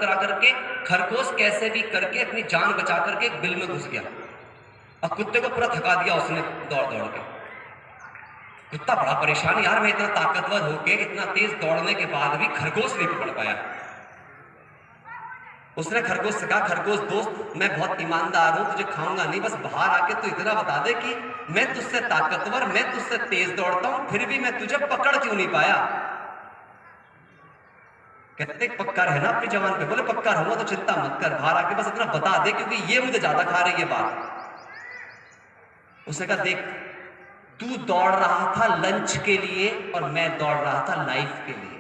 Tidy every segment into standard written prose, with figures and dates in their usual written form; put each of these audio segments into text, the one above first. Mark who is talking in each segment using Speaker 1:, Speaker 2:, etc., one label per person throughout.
Speaker 1: करा करके खरगोश कैसे भी करके अपनी जान बचा करके एक बिल में घुस गया और कुत्ते को पूरा थका दिया उसने दौड़ दौड़ के। कुत्ता बड़ा परेशान, यार मैं इतना ताकतवर होके इतना तेज दौड़ने के बाद भी खरगोश नहीं पकड़ पाया। उसने खरगोश से कहा, खरगोश दोस्त मैं बहुत ईमानदार हूं, तुझे खाऊंगा नहीं, बस बाहर आके तू इतना बता दे कि मैं तुझसे ताकतवर, मैं तुझसे तेज दौड़ता हूं, फिर भी मैं तुझे पकड़ क्यों नहीं पाया। कहते पक्का रहना अपनी जवान पे। बोले पक्का रहूंगा तो चिंता मत कर, बाहर आके बस इतना बता दे क्योंकि ये मुझे ज्यादा खा रही है बात। उसने कहा देख तू दौड़ रहा था लंच के लिए और मैं दौड़ रहा था लाइफ के लिए।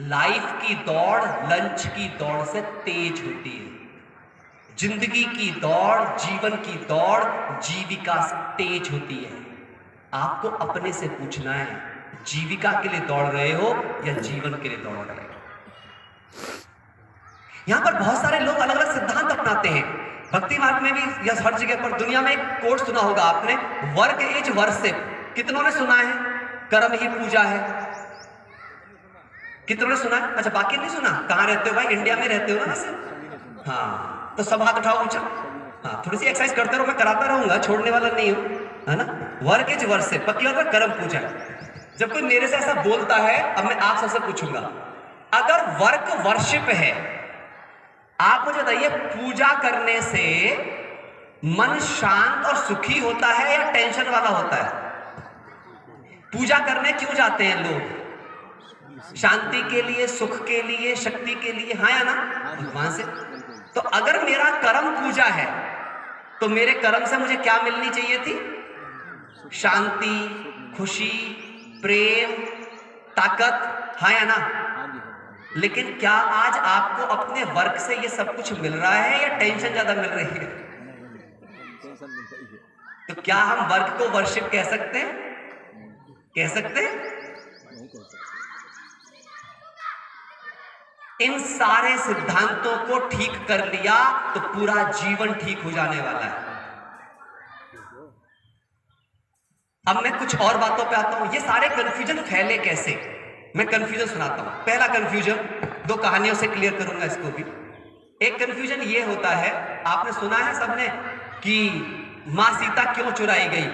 Speaker 1: लाइफ की दौड़ लंच की दौड़ से तेज होती है। जिंदगी की दौड़, जीवन की दौड़ जीविका से तेज होती है। आपको अपने से पूछना है जीविका के लिए दौड़ रहे हो या जीवन के लिए दौड़ रहे हो। यहां पर बहुत सारे लोग अलग अलग सिद्धांत अपनाते हैं। भक्ति मार्ग में भी या हर जगह पर दुनिया में एक कोट सुना होगा आपने, वर्क इज वर्शिप। कितनों ने सुना है? कर्म ही पूजा है। कितनों ने सुना है? अच्छा बाकी नहीं सुना? कहां रहते हो भाई? इंडिया में रहते हो ना वैसे? हाँ तो सब हाथ उठाओ ऊंचा। हाँ थोड़ी सी एक्सरसाइज करते रहो, मैं कराता रहूंगा, छोड़ने वाला नहीं हूं, है ना। वर्क इज वर्शिप, पक्की बात, कर्म पूजा है। जब कोई मेरे से ऐसा बोलता है, अब मैं आप सबसे पूछूंगा, अगर वर्क वर्शिप है, आप मुझे बताइए पूजा करने से मन शांत और सुखी होता है या टेंशन वाला होता है? पूजा करने क्यों जाते हैं लोग? शांति के लिए, सुख के लिए, शक्ति के लिए, हाँ या ना? भगवान से। तो अगर मेरा कर्म पूजा है तो मेरे कर्म से मुझे क्या मिलनी चाहिए थी? शांति, खुशी, प्रेम, ताकत, हाँ या ना? लेकिन क्या आज आपको अपने वर्क से ये सब कुछ मिल रहा है या टेंशन ज्यादा मिल रही है? तो क्या हम वर्क को वर्शिप कह सकते हैं? कह सकते हैं? इन सारे सिद्धांतों को ठीक कर लिया तो पूरा जीवन ठीक हो जाने वाला है। अब मैं कुछ और बातों पे आता हूं। ये सारे कंफ्यूजन फैले कैसे? मैं कंफ्यूजन सुनाता हूं। पहला कंफ्यूजन, दो कहानियों से क्लियर करूंगा इसको भी। एक कंफ्यूजन ये होता है, आपने सुना है सबने कि मां सीता क्यों चुराई गई?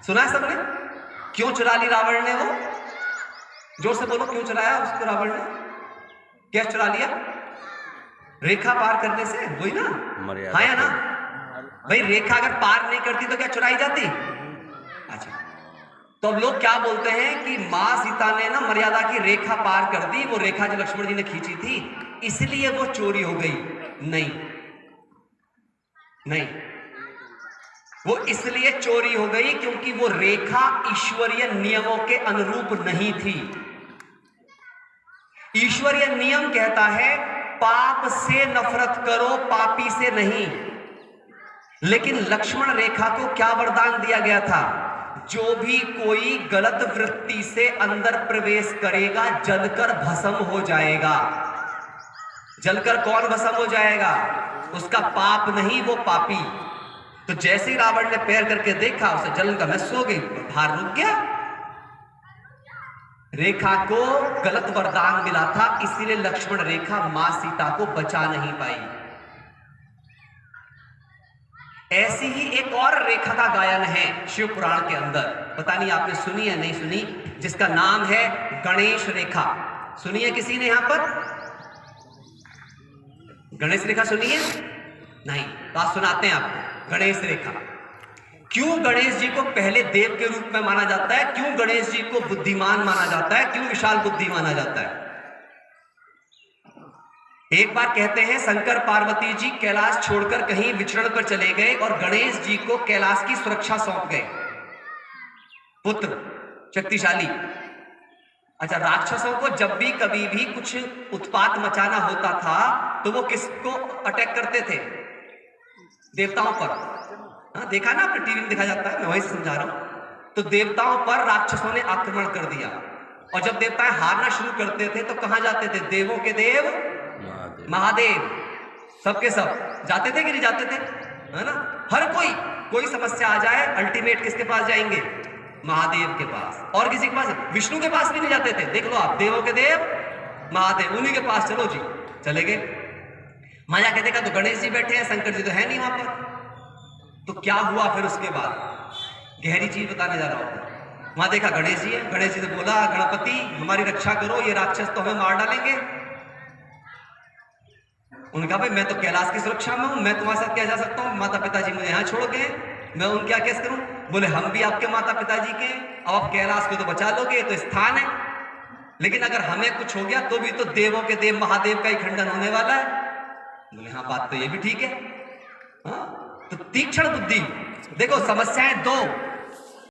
Speaker 1: सुना है सबने? क्यों चुरा ली रावण ने? वो जोर से बोलो, क्यों चुराया उसको रावण ने? क्या चुरा लिया? रेखा पार करने से, वही ना? हाँ या ना? भाई रेखा अगर पार नहीं करती तो क्या चुराई जाती? अच्छा, तो अब लोग क्या बोलते हैं कि मां सीता ने ना मर्यादा की रेखा पार कर दी, वो रेखा जो लक्ष्मण जी ने खींची थी इसलिए वो चोरी हो गई। नहीं नहीं, वो इसलिए चोरी हो गई क्योंकि वो रेखा ईश्वरीय नियमों के अनुरूप नहीं थी। ईश्वरीय नियम कहता है पाप से नफरत करो, पापी से नहीं। लेकिन लक्ष्मण रेखा को क्या वरदान दिया गया था? जो भी कोई गलत वृत्ति से अंदर प्रवेश करेगा जलकर भस्म हो जाएगा। जलकर कौन भस्म हो जाएगा? उसका पाप नहीं, वो पापी। तो जैसे ही रावण ने पैर करके देखा उसे जलन का महसूस हो गई, भार रुक गया। रेखा को गलत वरदान मिला था, इसीलिए लक्ष्मण रेखा मां सीता को बचा नहीं पाई। ऐसी ही एक और रेखा का गायन है शिव पुराण के अंदर, पता नहीं आपने सुनी है नहीं सुनी, जिसका नाम है गणेश रेखा। सुनी है किसी ने यहां पर? गणेश रेखा सुनी है? नहीं, तो आज सुनाते हैं आपको गणेश रेखा। क्यों गणेश जी को पहले देव के रूप में माना जाता है? क्यों गणेश जी को बुद्धिमान माना जाता है? क्यों विशाल बुद्धि माना जाता है? एक बार कहते हैं शंकर पार्वती जी कैलाश छोड़कर कहीं विचरण पर चले गए और गणेश जी को कैलाश की सुरक्षा सौंप गए। पुत्र शक्तिशाली। अच्छा, राक्षसों को जब भी कभी भी कुछ उत्पात मचाना होता था तो वो किसको अटैक करते थे? देवताओं पर। हाँ, देखा ना आपने, टीवी में दिखा जाता है, मैं वही समझा रहा हूं। तो देवताओं पर राक्षसों ने आक्रमण कर दिया और जब देवता हारना शुरू करते थे तो कहां जाते थे? देवों के देव महादेव, सबके सब जाते थे कि नहीं जाते थे? है ना। हर कोई समस्या आ जाए अल्टीमेट किसके पास जाएंगे? महादेव के पास। और किसी के पास? विष्णु के पास भी नहीं जाते थे। देख लो आप, देवों के देव महादेव, उन्हीं के पास चलो जी। चले गए। वहां जाके देखा तो गणेश जी बैठे हैं, शंकर जी तो है नहीं वहां पर। तो क्या हुआ फिर उसके बाद, गहरी चीज बताने जा रहा हूं। वहां देखा गणेश जी है, गणेश जी ने बोला गणपति हमारी रक्षा करो, ये राक्षस तो हमें मार डालेंगे। उन्होंने कहा भाई मैं तो कैलाश की सुरक्षा में हूं, मैं तुम्हारे साथ क्या जा सकता हूं, माता पिताजी मुझे यहां छोड़ गए, मैं उनके क्या केस करूं। बोले हम भी आपके माता पिताजी के, अब आप कैलाश को तो बचा लोगे, तो स्थान है, लेकिन अगर हमें कुछ हो गया तो भी तो देवों के देव महादेव का ही खंडन होने वाला है। बोले हाँ बात तो ये भी ठीक है। हाँ? तो तीक्ष्ण बुद्धि। देखो समस्याएं दो,